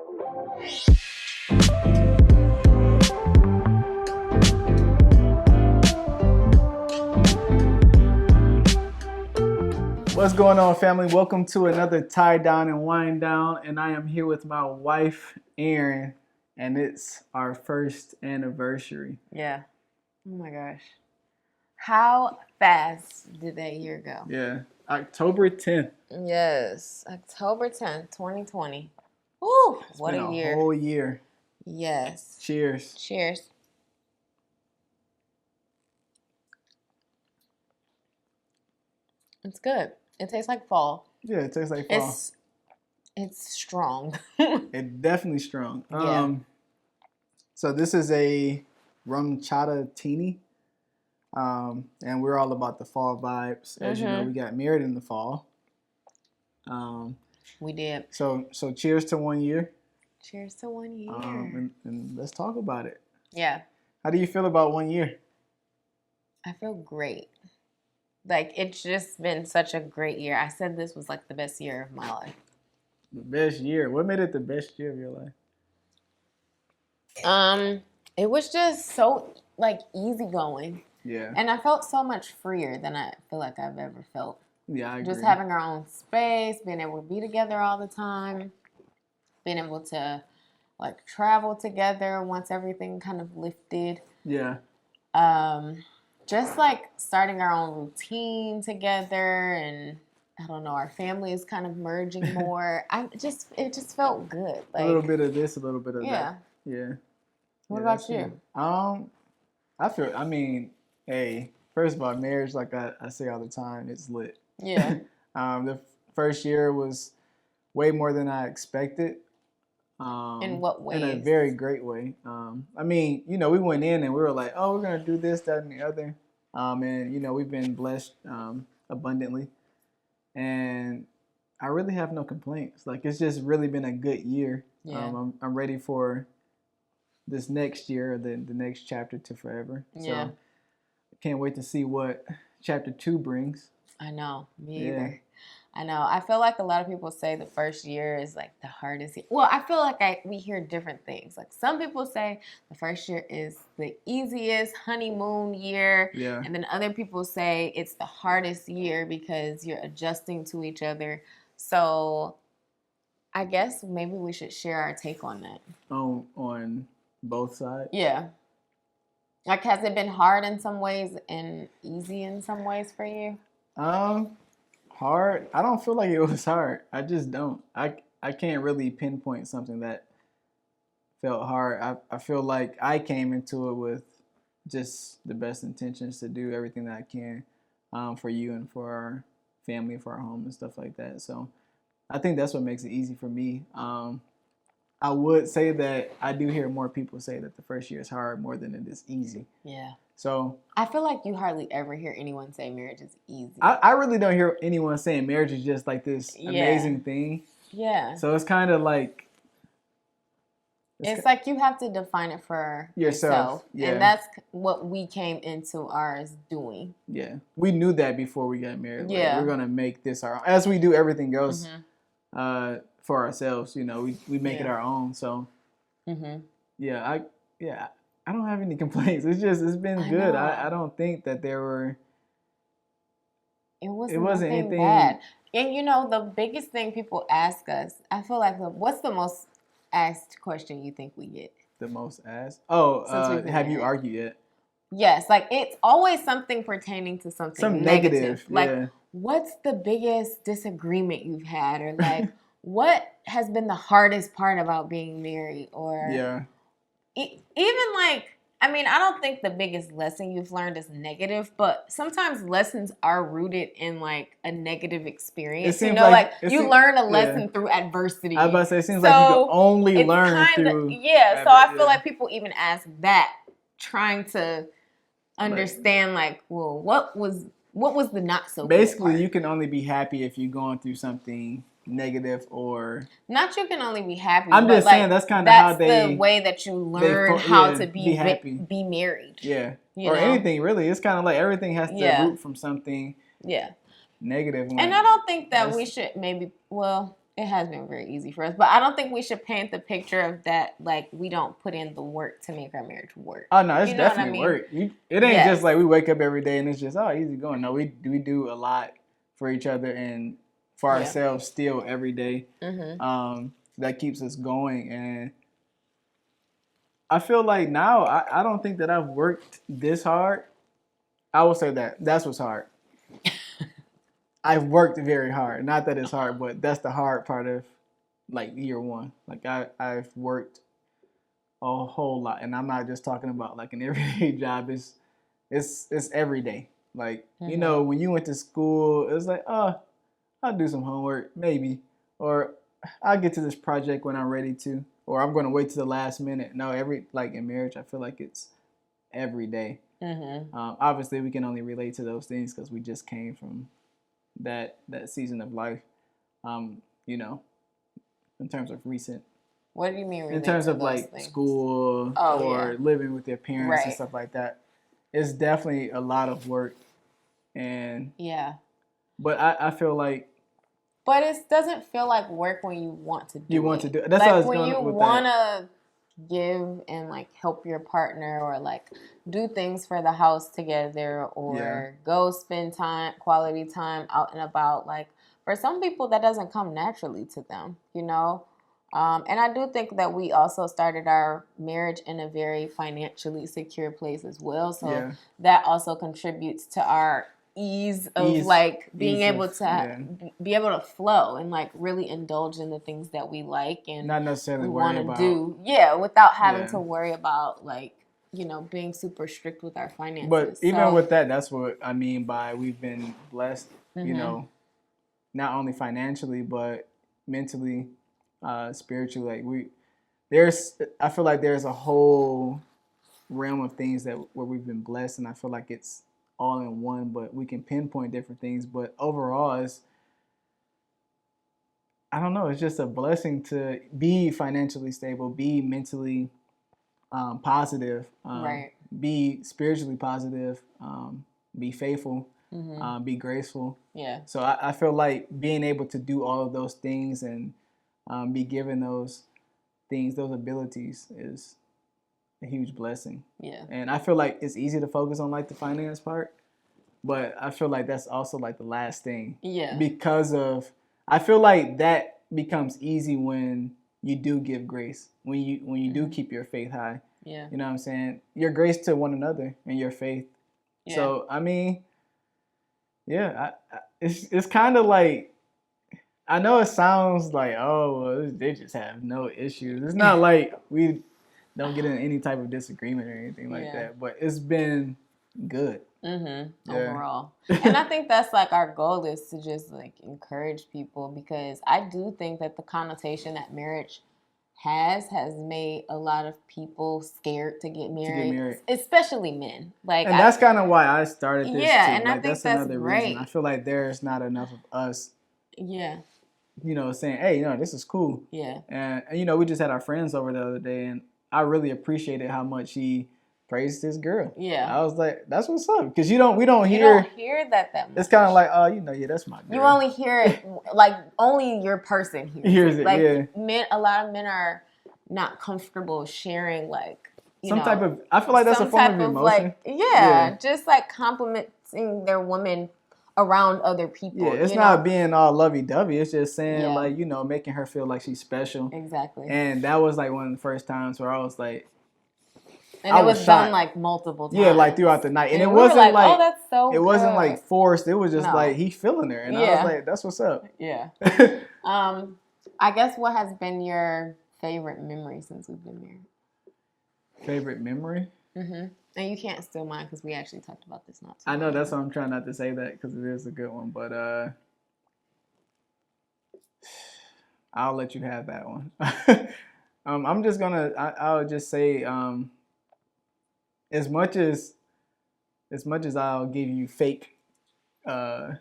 What's going on, family? Welcome to another Tie Down and Wind Down, and I am here with my wife, Erin, and it's our first anniversary. Yeah. Oh my gosh. How fast did that year go? Yeah, October 10th. Yes, October 10th, 2020. Woo! What Been a year. whole year. Yes. Cheers. Cheers. It's good. It tastes like fall. Yeah, it tastes like fall. It's strong. It's definitely strong. Yeah. So this is a rum chata teeny. And we're all about the fall vibes. As you know, we got married in the fall. We did. So cheers to 1 year. Cheers to 1 year. And let's talk about it. Yeah. How do you feel about 1 year? I feel great. Like, it's just been such a great year. I said this was like the best year of my life. The best year. What made it the best year of your life? It was just so like easygoing. Yeah. And I felt so much freer than I feel like I've ever felt. Yeah, I agree. Just having our own space, being able to be together all the time, being able to like travel together once everything kind of lifted. Yeah. Just like starting our own routine together, and I don't know, our family is kind of merging more. It just felt good. Like, a little bit of this, a little bit of that. Yeah. What Yeah, about you? I mean, hey, first of all, marriage, like I say all the time, it's lit. Yeah. The first year was way more than I expected. In what way? In a very great way. I mean, we went in and we were like, oh, we're going to do this, that, and the other. And, we've been blessed abundantly. And I really have no complaints. Like, it's just really been a good year. Yeah. I'm ready for this next year, the next chapter to forever. Yeah. So I can't wait to see what chapter 2 brings. I know. Me either. I know. I feel like a lot of people say the first year is like the hardest year. Well, I feel like we hear different things. Like some people say the first year is the easiest honeymoon year. Yeah. And then other people say it's the hardest year because you're adjusting to each other. So I guess maybe we should share our take on that. On both sides? Yeah. Like, has it been hard in some ways and easy in some ways for you? Hard. I don't feel like it was hard. I just don't. I can't really pinpoint something that felt hard. I feel like I came into it with just the best intentions to do everything that I can for you and for our family, for our home and stuff like that. So I think that's what makes it easy for me. I would say that I do hear more people say that the first year is hard more than it is easy. Yeah. So I feel like you hardly ever hear anyone say marriage is easy. I really don't hear anyone saying marriage is just like this amazing thing. Yeah. So it's kind of like... It's like you have to define it for yourself. Yeah. And that's what we came into ours doing. Yeah. We knew that before we got married. Yeah. Like, we're going to make this our own. As we do everything else for ourselves, we make it our own. So, I don't have any complaints. It's been good. I don't think that there were... It wasn't anything bad. And the biggest thing people ask us, I feel like, what's the most asked question you think we get? The most asked? Oh, have you argued yet? Yes, like it's always something pertaining to something negative. Like, what's the biggest disagreement you've had? Or like, what has been the hardest part about being married? Or even like, I mean, I don't think the biggest lesson you've learned is negative, but sometimes lessons are rooted in like a negative experience. You learn a lesson through adversity. I was about to say, it seems like you can only learn through. Yeah, so I feel like people even ask that, trying to understand like, well, what was the not so good basically part? You can only be happy if you're going through something negative or not. You can only be happy. I'm just saying that's kind of how the way that you learn how to be happy, be married. Yeah, anything really. It's kind of like everything has to root from something. Yeah, negative. And I don't think that we should maybe. Well, It has been very easy for us, but I don't think we should paint the picture of that like we don't put in the work to make our marriage work. Oh no, it's definitely work. It ain't just like we wake up every day and it's just easy going. No, we do a lot for each other and for ourselves still every day. That keeps us going, and I feel like now I don't think that I've worked this hard. I will say that's what's hard. I've worked very hard. Not that it's hard, but that's the hard part of like year one. Like I've worked a whole lot, and I'm not just talking about like an everyday job. It's every day. Like you know, when you went to school, it was like, I'll do some homework maybe, or I'll get to this project when I'm ready to, or I'm going to wait to the last minute. No, like in marriage, I feel like it's every day. Obviously, we can only relate to those things because we just came from that season of life. You know, in terms of recent. What do you mean? In terms of like things? School or living with your parents and stuff like that, it's definitely a lot of work. And but I feel like. But it doesn't feel like work when you want to do it. You want to do it. That's like how it's when you want to give and like help your partner or like do things for the house together or go spend quality time out and about. Like for some people that doesn't come naturally to them, you know? And I do think that we also started our marriage in a very financially secure place as well. So that also contributes to our ease of like being able to be able to flow and like really indulge in the things that we like and not necessarily want to do without having to worry about like, you know, being super strict with our finances. But even with that, that's what I mean by we've been blessed, you know, not only financially but mentally, spiritually. Like I feel like there's a whole realm of things where we've been blessed, and I feel like it's all in one, but we can pinpoint different things. But overall, I don't know, it's just a blessing to be financially stable, be mentally positive, be spiritually positive, be faithful, be graceful. Yeah. So I feel like being able to do all of those things and be given those things, those abilities is a huge blessing. Yeah. And I feel like it's easy to focus on like the finance part, but I feel like that's also like the last thing. Yeah. Because I feel like that becomes easy when you do give grace, when you do keep your faith high. Yeah. You know what I'm saying? Your grace to one another and your faith. Yeah. So I mean, it's kind of like, I know it sounds like, they just have no issues. It's not like we don't get in any type of disagreement or anything like that, but it's been good. Overall. And I think that's like our goal is to just like encourage people, because I do think that the connotation that marriage has made a lot of people scared to get married. Especially men. Like, and that's kind of why I started this too. And like, I think that's another reason. I feel like there's not enough of us. You know, saying, hey, you know, this is cool. Yeah. And you know, we just had our friends over the other day, and I really appreciated how much he praised this girl. Yeah. I was like, that's what's up. Because we don't hear that much. It's kind of like, that's my girl. You only hear it, like, only your person hears it. Like, a lot of men are not comfortable sharing, like, type of, I feel like that's a form of emotion. Like, just like complimenting their woman around other people. Yeah, it's not being all lovey-dovey. It's just saying, like, making her feel like she's special. Exactly. And that was, like, one of the first times where I was, like, and it was done, like, multiple times. Yeah, like, throughout the night. And it wasn't, like, oh, that's so it wasn't, like, forced. It was just, like, he feeling her. And I was like, that's what's up. Yeah. I guess what has been your favorite memory since we've been married? Favorite memory? Mm-hmm. And you can't steal mine because we actually talked about this not too I know, that's why I'm trying not to say that, because it is a good one. But I'll let you have that one. I'm just gonna. I'll just say, as much as I'll give you fake attitude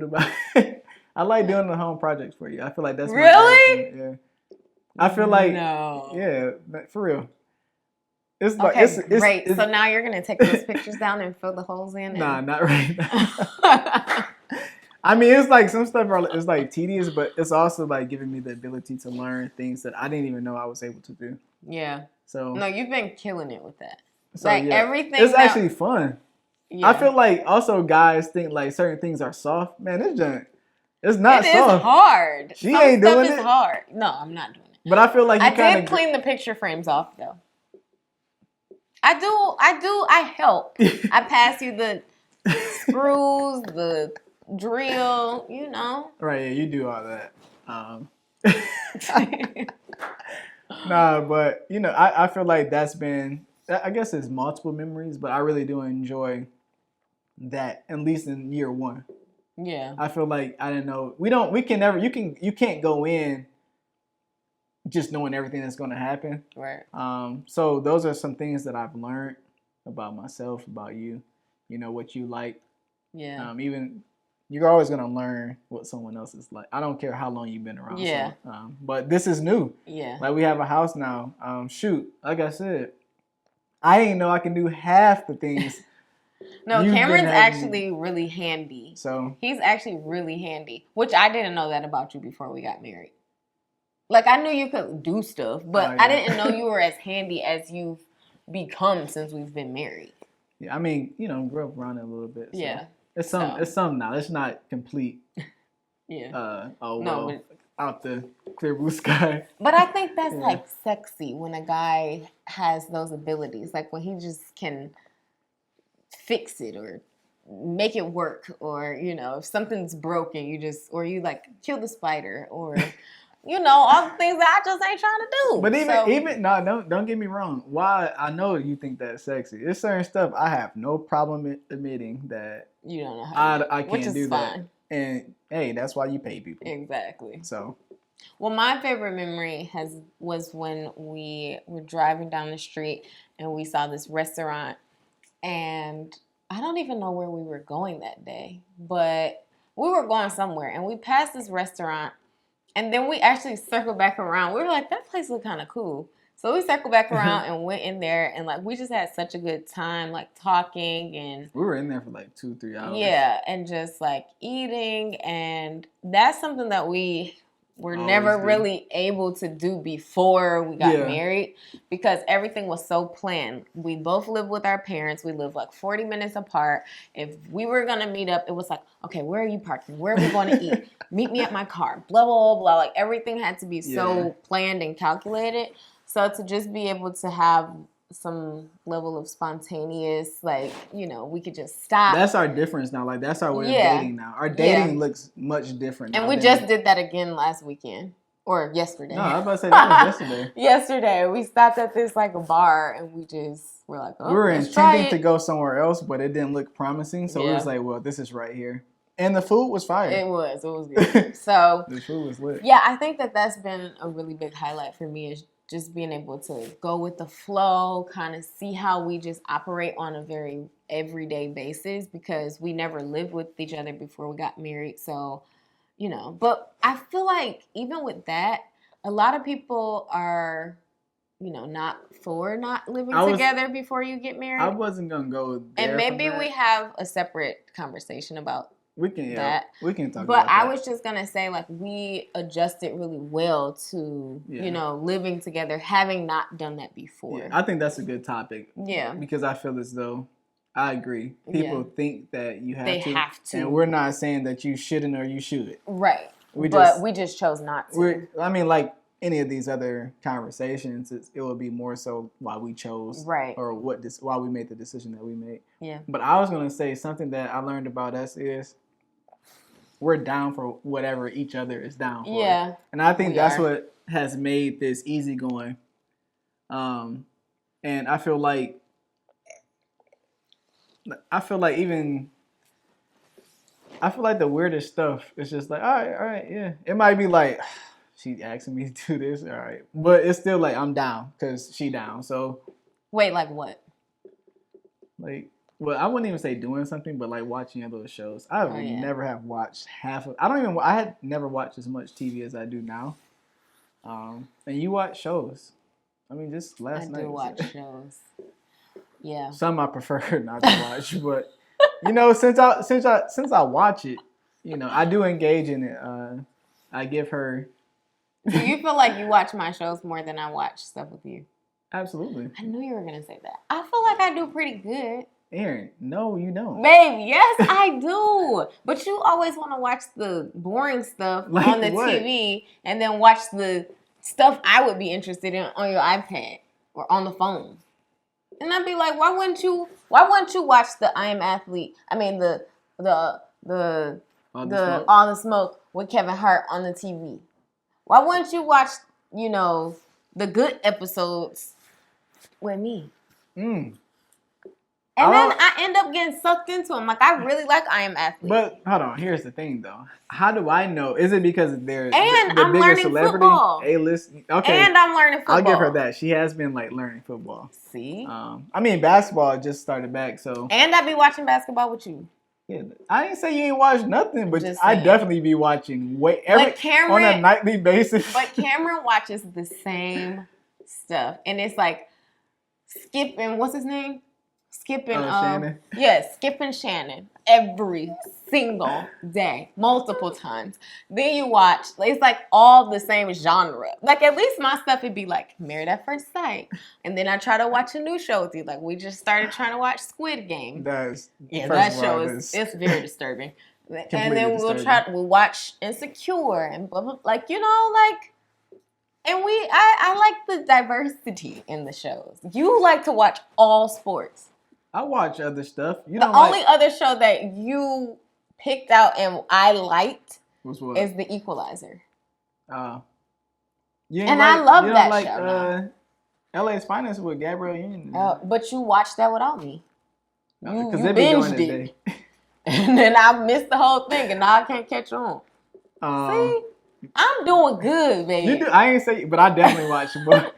about it, I like doing the home projects for you. I feel like that's really. Yeah. I feel like for real. It's like, it's great. So now you're gonna take those pictures down and fill the holes in. Nah, not right now. I mean, it's like some stuff it's like tedious, but it's also like giving me the ability to learn things that I didn't even know I was able to do. Yeah. So no, you've been killing it with that. So like yeah, everything. it's actually fun. Yeah. I feel like also guys think like certain things are soft. Man, it's not soft. It is hard. She ain't doing it. Some stuff is hard. No, I'm not doing it. But I feel like I did clean the picture frames off though. I do. I help. I pass you the screws, the drill, you know. Right, yeah, you do all that. Nah, but you know, I feel like that's been, I guess it's multiple memories, but I really do enjoy that, at least in year one. Yeah. I feel like I didn't know you can't go in just knowing everything that's going to happen. Right. So those are some things that I've learned about myself, about you. You know what you like. Yeah. Even you're always gonna learn what someone else is like. I don't care how long you've been around. Yeah. So, but this is new. Yeah. Like we have a house now. Shoot, like I said, I didn't know I can do half the things. No, Cameron's actually really handy. So he's actually really handy, which I didn't know that about you before we got married. Like I knew you could do stuff, but I didn't know you were as handy as you've become since we've been married. Yeah, I mean, you know, grew up around it a little bit. So. Yeah. It's some now. It's not complete. Yeah. Out the clear blue sky. But I think that's like sexy when a guy has those abilities. Like when he just can fix it or make it work, or you know, if something's broken, you like kill the spider, or you know, all the things that I just ain't trying to do. But even no, don't get me wrong. Why I know you think that's sexy. There's certain stuff I have no problem admitting that you don't know how I can't do fine. That. And hey, that's why you pay people. Exactly. So, well, my favorite memory was when we were driving down the street and we saw this restaurant, and I don't even know where we were going that day, but we were going somewhere, and we passed this restaurant. And then we actually circled back around. We were like, that place looked kind of cool. So we circled back around and went in there. And, like, we just had such a good time, like, talking. And we were in there for, like, 2-3 hours. Yeah, and just, like, eating. And that's something that we were never really able to do before we got married, because everything was so planned. We both lived with our parents. We lived, like, 40 minutes apart. If we were going to meet up, it was like, okay, where are you parking? Where are we going to eat? Meet me at my car. Blah, blah, blah, blah. Like, everything had to be so planned and calculated. So to just be able to have some level of spontaneous, like, you know, we could just stop. That's our difference now. Like, that's our way of dating now. Our dating looks much different now. And we just did that again last weekend. Or yesterday. No, I was about to say that was yesterday. Yesterday. We stopped at this, like, a bar, and we just were like, oh, we were intending to go somewhere else, but it didn't look promising. So we was like, well, this is right here. And the food was fire. It was good. So the food was lit. Yeah, I think that's been a really big highlight for me, is just being able to go with the flow, kind of see how we just operate on a very everyday basis, because we never lived with each other before we got married. So, you know, but I feel like even with that, a lot of people are, you know, not living together before you get married. I wasn't going to go there. And maybe we have a separate conversation about we can talk about that. But I was just going to say, like, we adjusted really well to, you know, living together, having not done that before. Yeah, I think that's a good topic. Yeah. Because I feel as though, I agree. People think that you have to. They have to. And we're not saying that you shouldn't or you should. Right. We just chose not to. I mean, like any of these other conversations, it would be more so why we chose. Right. Or why we made the decision that we made. Yeah. But I was going to say something that I learned about us is we're down for whatever each other is down for. Yeah. And I think that's what has made this easygoing. And I feel like the weirdest stuff is just like, all right, yeah. It might be like, she asking me to do this, all right. But it's still like, I'm down because she down. So. Wait, like what? Like, well, I wouldn't even say doing something, but like watching other shows. I never have watched I had never watched as much TV as I do now. And you watch shows. I mean, just last night. I do watch shows. Yeah. Some I prefer not to watch, but you know, since I watch it, I do engage in it. I give her. Do you feel like you watch my shows more than I watch stuff with you? Absolutely. I knew you were gonna say that. I feel like I do pretty good. Erin, no, you don't. Babe, yes, I do. But you always want to watch the boring stuff on the what? TV and then watch the stuff I would be interested in on your iPad or on the phone. And I'd be like, why wouldn't you watch the I Am Athlete? I mean the All the Smoke with Kevin Hart on the TV? Why wouldn't you watch, the good episodes with me? And then I end up getting sucked into them. Like, I really like I Am Athlete. But hold on, here's the thing though. How do I know? Is it because they're and the I'm bigger learning celebrity? Football. A-list. Okay. And I'm learning football. I'll give her that. She has been like learning football. See? I mean basketball just started back, so. And I be watching basketball with you. Yeah, I didn't say you ain't watched nothing, but I definitely be watching on a nightly basis. But Cameron watches the same stuff, and it's like skipping. What's his name? Shannon. Yes, skipping Shannon every single day, multiple times. Then you watch. It's like all the same genre. Like at least my stuff would be like Married at First Sight, and then I try to watch a new show with you. Like we just started trying to watch Squid Game. That show is very disturbing. And then we'll watch Insecure and blah, blah, and I like the diversity in the shows. You like to watch all sports. I watch other stuff. The only other show that you picked out and I liked is The Equalizer. I love that show. LA's Finest with Gabrielle Union. But you watched that without me. You binged it. And then I missed the whole thing and now I can't catch on. See? I'm doing good, baby. You do. I ain't say, but I definitely watch it. But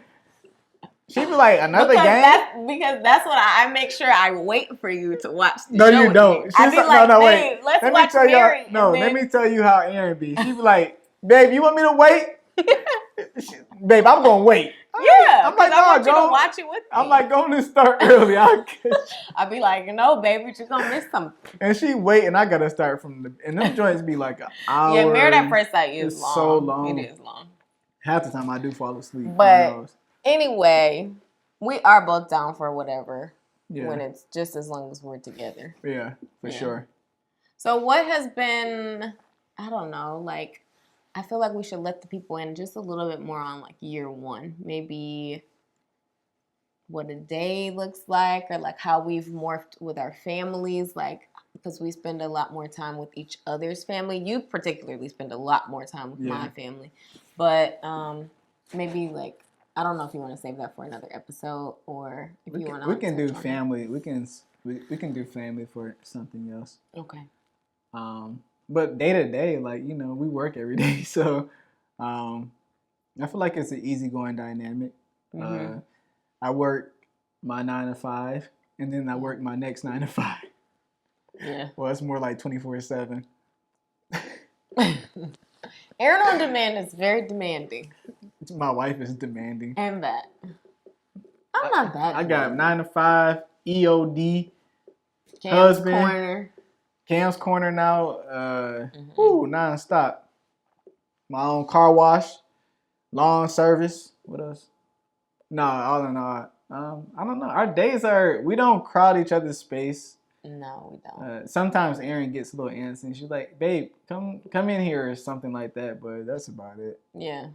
she be like another game because that's what I make sure I wait for you to watch. The no, show you don't. I be like, wait. Let's watch Mary. Let me tell you how Erin be. She be like, babe, you want me to wait? Babe, I'm gonna wait. Yeah, I'm like, I want you to watch it with me. I'm like, go and start early. I'll be like, no, baby, you're gonna miss something. And she wait, and I gotta start and them joints be like an hour. Yeah, Married at First Sight is long. So long. It is long. Half the time I do fall asleep. But anyway, we are both down for whatever when it's just as long as we're together. Yeah, for sure. So what has been, I don't know, like, I feel like we should let the people in just a little bit more on like year one. Maybe what a day looks like or like how we've morphed with our families, like because we spend a lot more time with each other's family. You particularly spend a lot more time with my family. But maybe like, I don't know if you want to save that for another episode or if you want to. We can do family. We can do family for something else. Okay. But day to day, like, we work every day. So I feel like it's an easygoing dynamic. Mm-hmm. I work my 9 to 5 and then I work my next 9 to 5. Yeah. Well, it's more like 24/7. Erin on Demand is very demanding. My wife is demanding. And that. I'm not that I got 9 to 5, EOD, husband. Cam's Corner now, nonstop. My own car wash, lawn service. What else? All in all, I don't know. Our days we don't crowd each other's space. No, we don't. Sometimes Erin gets a little antsy. She's like, babe, come in here or something like that, but that's about it. Yeah.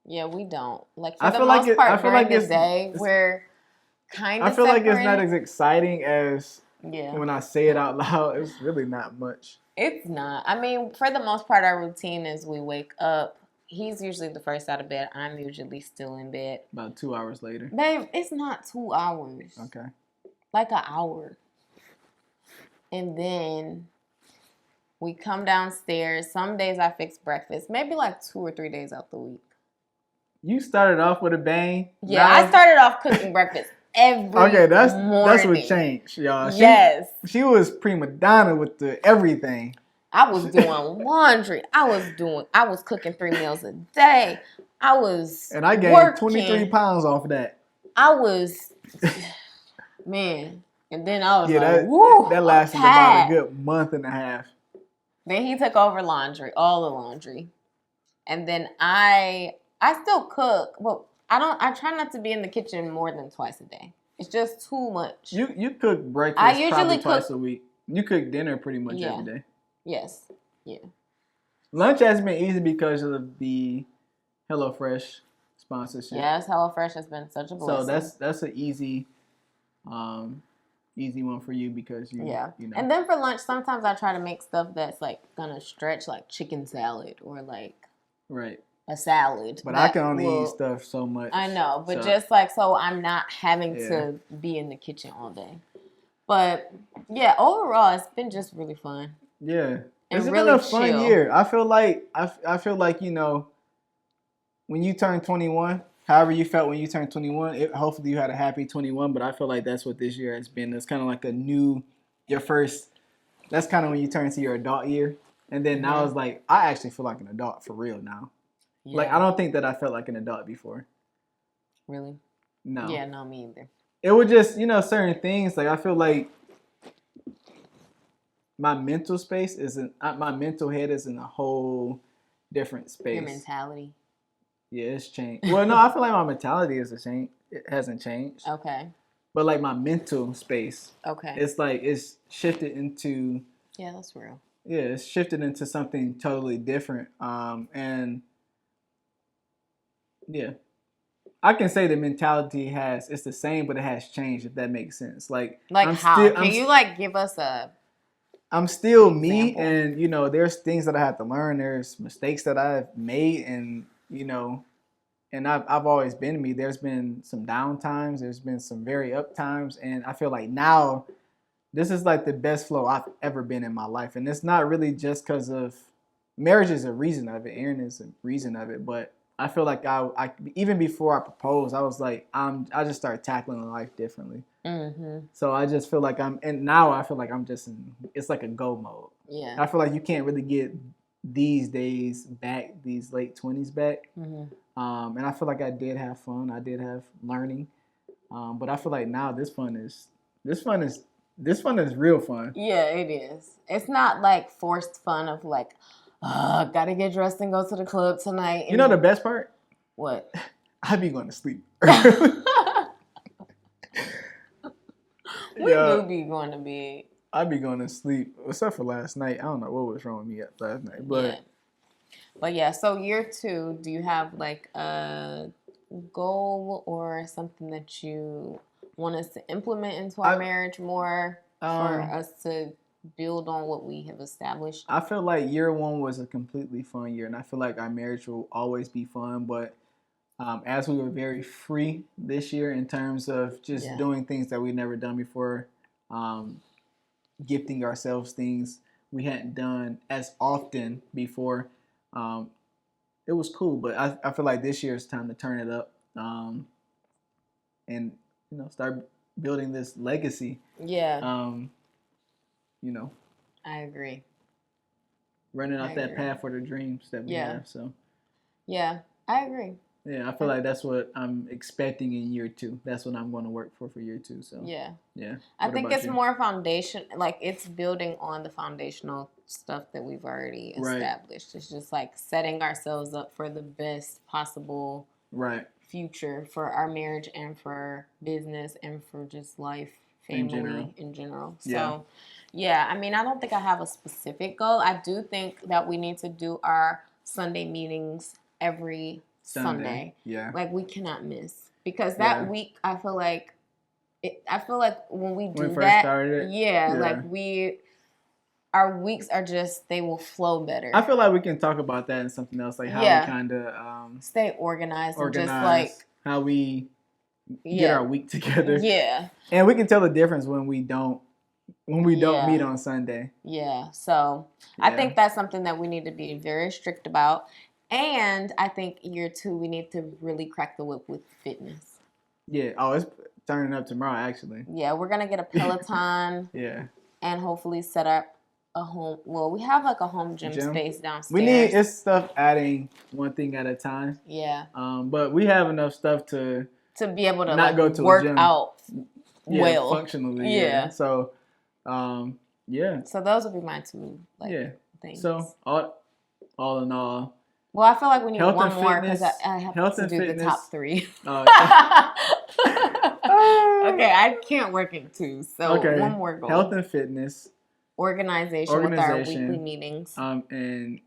Yeah, we don't. Like, for the most part, during the day, we're kind of separated. Like it's not as exciting as... Yeah. When I say it out loud, it's really not much. It's not. I mean, for the most part, our routine is we wake up. He's usually the first out of bed. I'm usually still in bed. About 2 hours later. Babe, it's not 2 hours. Okay. Like an hour. And then we come downstairs. Some days I fix breakfast. Maybe like 2 or 3 days out the week. You started off with a bang. Yeah, I started off cooking breakfast. That's what changed, y'all. She was prima donna with the everything. I was doing laundry. I was cooking 3 meals a day. And I gained 23 pounds off of that. Man. And then I was that lasted about a good month and a half. Then he took over laundry, all the laundry. And then I still cook, but I try not to be in the kitchen more than twice a day. It's just too much. You cook breakfast I usually probably twice a week. You cook dinner pretty much every day. Yes. Yeah. Lunch has been easy because of the HelloFresh sponsorship. Yes, HelloFresh has been such a blessing. So that's an easy one for you because you know. And then for lunch, sometimes I try to make stuff that's like gonna stretch, like chicken salad or like a salad. But I can only eat stuff so much. I know, but just like so I'm not having to be in the kitchen all day. But yeah, overall it's been just really fun. Yeah. It's really been a fun year. I feel like you know, when you turn 21, however you felt when you turned 21, hopefully you had a happy 21, but I feel like that's what this year has been. It's kind of like that's kind of when you turn into your adult year. And then now it's like, I actually feel like an adult for real now. Yeah. Like, I don't think that I felt like an adult before. Really? No. Yeah, no, me either. It was just, you know, certain things. Like, I feel like my mental head is in a whole different space. Your mentality? Yeah, it's changed. Well, no, I feel like my mentality is the same. It hasn't changed. Okay. But like my mental space. Okay. It's like it's shifted into. Yeah, that's real. Yeah, it's shifted into something totally different. And yeah, I can say the mentality it's the same, but it has changed. If that makes sense. Like how? Can you like give us I'm still me, example? And you know, there's things that I have to learn. There's mistakes that I've made, and you know, and I've always been me. There's been some down times. There's been some very up times, and I feel like now this is like the best flow I've ever been in my life. And it's not really just because of marriage is a reason of it. Erin is a reason of it, but I feel like I even before I proposed, I was like I just started tackling life differently. Mm-hmm. So I just feel like now I feel like I'm just it's like a go mode. Yeah. I feel like you can't really get these days back, these late 20s back. Mm-hmm. And I feel like I did have fun. I did have learning. But I feel like now this fun is real fun. Yeah, it is. It's not like forced fun of like, gotta get dressed and go to the club tonight. You know the best part? What? I be going to sleep. We do be going to bed. I be going to sleep, except for last night. I don't know what was wrong with me last night, but yeah. So year 2, do you have like a goal or something that you want us to implement into our marriage more for us to build on what we have established? I feel like year 1 was a completely fun year, and I feel like our marriage will always be fun, but as we were very free this year in terms of just doing things that we've never done before, gifting ourselves things we hadn't done as often before, it was cool. But I feel like this year is time to turn it up, and you know, start building this legacy. Yeah. You know. I agree. Running off that path for the dreams that we have. So. Yeah, I agree. Yeah, I feel like that's what I'm expecting in year 2. That's what I'm going to work for year 2. So yeah. What I think it's more foundation, like it's building on the foundational stuff that we've already established. It's just like setting ourselves up for the best possible future for our marriage and for business and for just life, family in general. So yeah, I mean, I don't think I have a specific goal. I do think that we need to do our Sunday meetings every Sunday. Yeah. Like we cannot miss. Because that week I feel like when we do that, like our weeks are just, they will flow better. I feel like we can talk about that in something else, like how we kind of stay organized and just like how we get our week together. Yeah. And we can tell the difference when we don't meet on Sunday. Yeah. So I think that's something that we need to be very strict about. And I think year 2, we need to really crack the whip with fitness. Yeah. Oh, it's turning up tomorrow, actually. Yeah, we're going to get a Peloton. And hopefully set up a home. Well, we have like a home gym space downstairs. It's stuff adding one thing at a time. Yeah. But we have enough stuff to be able to not go to work a gym. out well. Functionally. Yeah. So, So those would be my 2. things. So all in all. Well, I feel like we need health one more fitness, because I have to do the top 3. Okay, I can't work in 2, so one more goal. Health and fitness. Organization with our weekly meetings. And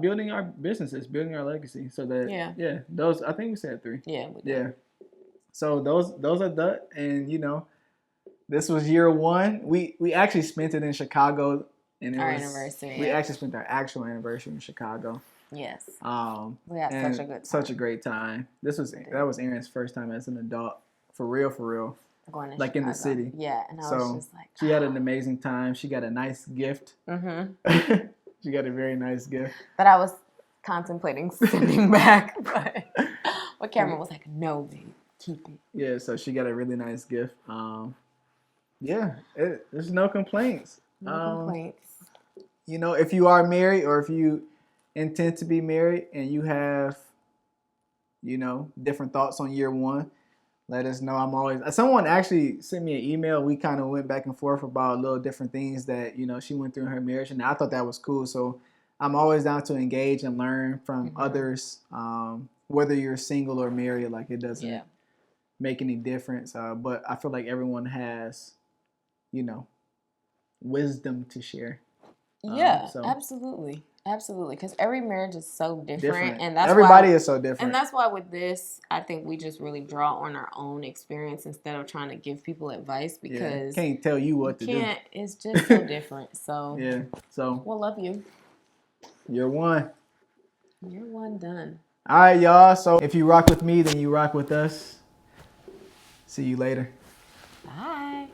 building our businesses, building our legacy. So that those, I think we said 3. Yeah, we did. Yeah. So those are the, and you know, this was year 1. We actually spent it in Chicago, and our anniversary. We actually spent our actual anniversary in Chicago. Yes. We had such a great time. That was Erin's first time as an adult, for real. Going to like Chicago. In the city. Yeah, and I was just like, she had an amazing time. She got a nice gift. Mm-hmm. She got a very nice gift. But I was contemplating sending back, but Cameron was like, "No, babe, keep it." Yeah, so she got a really nice gift. There's no complaints. No complaints. You know, if you are married or if you intend to be married and you have, you know, different thoughts on year 1, let us know. Someone actually sent me an email. We kind of went back and forth about little different things that, you know, she went through in her marriage, and I thought that was cool. So I'm always down to engage and learn from others, whether you're single or married. Like, it doesn't make any difference. But I feel like everyone has, you know, wisdom to share. Absolutely. Absolutely, because every marriage is so different. And that's everybody is so different. And that's why with this, I think we just really draw on our own experience instead of trying to give people advice, because can't tell you what to do. It's just so different. So we'll love you. You're one. You're one done. All right, y'all. So if you rock with me, then you rock with us. See you later. Bye.